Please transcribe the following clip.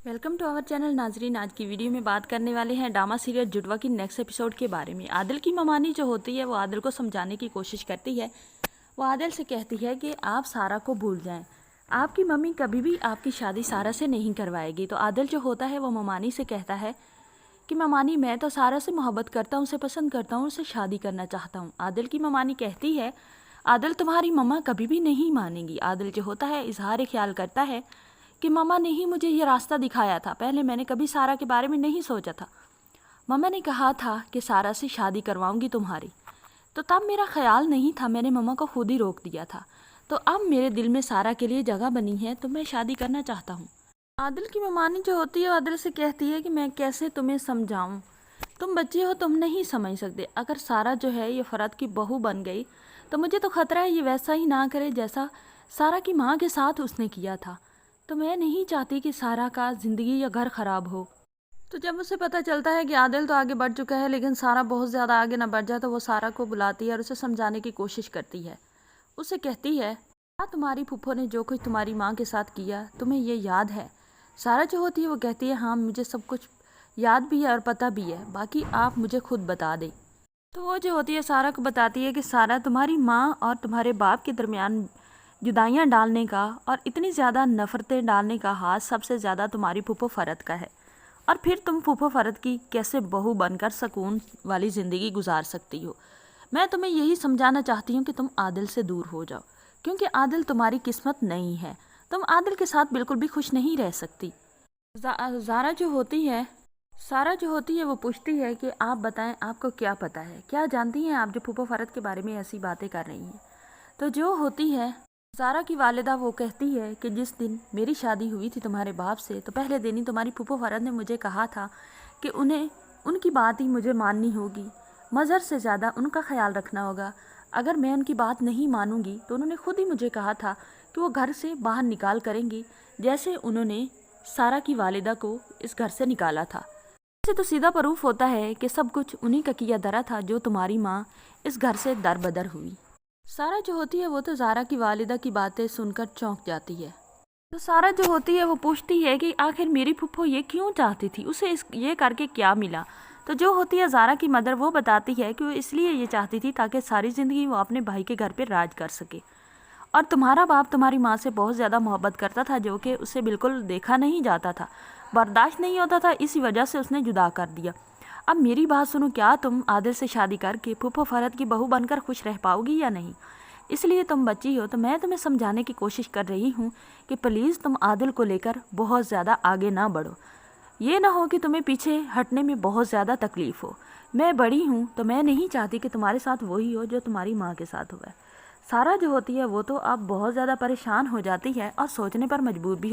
Welcome to our channel नाजरीन। आज की वीडियो में बात करने वाले हैं ड्रामा सीरियल जुड़वा की नेक्स्ट एपिसोड के बारे में। आदिल की ममानी जो होती है वो आदिल को समझाने की कोशिश करती है। वो आदिल से कहती है कि आप सारा को भूल जाएं, आपकी मम्मी कभी भी आपकी शादी सारा से नहीं करवाएगी। तो आदिल जो होता है वो ममानी से कहता है कि ममानी मैं तो सारा से मोहब्बत करता हूँ, उसे पसंद करता हूँ, उससे शादी करना चाहता हूँ। आदिल की ममानी कहती है आदिल तुम्हारी मम्मा कभी भी नहीं मानेगी। आदिल जो होता है इजहार ख्याल करता है कि मम्मा ने ही मुझे ये रास्ता दिखाया था, पहले मैंने कभी सारा के बारे में नहीं सोचा था। मम्मा ने कहा था कि सारा से शादी करवाऊंगी तुम्हारी, तो तब मेरा ख्याल नहीं था, मैंने मम्मा को खुद ही रोक दिया था। तो अब मेरे दिल में सारा के लिए जगह बनी है, तो मैं शादी करना चाहता हूँ। आदिल की ममानी जो होती है आदिल से कहती है कि मैं कैसे तुम्हें समझाऊँ, तुम बच्चे हो, तुम नहीं समझ सकते। अगर सारा जो है ये फ़रद की बहू बन गई तो मुझे तो ख़तरा है ये वैसा ही ना करे जैसा सारा की माँ के साथ उसने किया था। तो मैं नहीं चाहती कि सारा का ज़िंदगी या घर ख़राब हो। तो जब उसे पता चलता है कि आदिल तो आगे बढ़ चुका है लेकिन सारा बहुत ज़्यादा आगे ना बढ़ जाए, तो वो सारा को बुलाती है और उसे समझाने की कोशिश करती है। उसे कहती है क्या तुम्हारी फूफो ने जो कुछ तुम्हारी माँ के साथ किया तुम्हें ये याद है? सारा जो होती है वो कहती है हाँ मुझे सब कुछ याद भी है और पता भी है, बाकी आप मुझे खुद बता दें। तो वो जो होती है सारा को बताती है कि सारा तुम्हारी माँ और तुम्हारे बाप के दरमियान जुदाइयाँ डालने का और इतनी ज़्यादा नफ़रतें डालने का हाथ सबसे ज़्यादा तुम्हारी फूफो फ़रद का है। और फिर तुम फूफो फ़रद की कैसे बहू बनकर सुकून वाली ज़िंदगी गुजार सकती हो। मैं तुम्हें यही समझाना चाहती हूँ कि तुम आदिल से दूर हो जाओ, क्योंकि आदिल तुम्हारी किस्मत नहीं है। तुम आदिल के साथ बिल्कुल भी खुश नहीं रह सकती। ज़ारा जो होती है सारा जो होती है वो पूछती है कि आप बताएं आपको क्या पता है, क्या जानती हैं आप जो फूफो फ़रद के बारे में ऐसी बातें कर रही हैं। तो जो होती है ज़ारा की वालिदा वो कहती है कि जिस दिन मेरी शादी हुई थी तुम्हारे बाप से, तो पहले दिन ही तुम्हारी फूफो फ़रद ने मुझे कहा था कि उन्हें उनकी बात ही मुझे माननी होगी, मज़हर से ज़्यादा उनका ख्याल रखना होगा। अगर मैं उनकी बात नहीं मानूंगी तो उन्होंने खुद ही मुझे कहा था कि वो घर से बाहर निकाल करेंगी, जैसे उन्होंने सारा की वालिदा को इस घर से निकाला था। इससे तो सीधा प्रूफ होता है कि सब कुछ उन्हीं का किया धरा था जो तुम्हारी माँ इस घर से दर बदर हुई। सारा जो होती है वो तो ज़ारा की वालिदा की बातें सुनकर चौंक जाती है। तो सारा जो होती है वो पूछती है कि आखिर मेरी फूफो ये क्यों चाहती थी, उसे ये करके क्या मिला। तो जो होती है ज़ारा की मदर वो बताती है कि वो इसलिए ये चाहती थी ताकि सारी ज़िंदगी वो अपने भाई के घर पे राज कर सके। और तुम्हारा बाप तुम्हारी माँ से बहुत ज़्यादा मोहब्बत करता था, जो कि उसे बिल्कुल देखा नहीं जाता था, बर्दाश्त नहीं होता था, इसी वजह से उसने जुदा कर दिया। अब मेरी बात सुनो, क्या तुम आदिल से शादी करके फूफो फ़रद की बहू बनकर खुश रह पाओगी या नहीं? इसलिए तुम बच्ची हो, तो मैं तुम्हें समझाने की कोशिश कर रही हूँ कि प्लीज़ तुम आदिल को लेकर बहुत ज़्यादा आगे ना बढ़ो। ये ना हो कि तुम्हें पीछे हटने में बहुत ज़्यादा तकलीफ़ हो। मैं बड़ी हूँ तो मैं नहीं चाहती कि तुम्हारे साथ वही हो जो तुम्हारी माँ के साथ हुआ है। सारा जो होती है वो तो अब बहुत ज़्यादा परेशान हो जाती है और सोचने पर मजबूर भी हो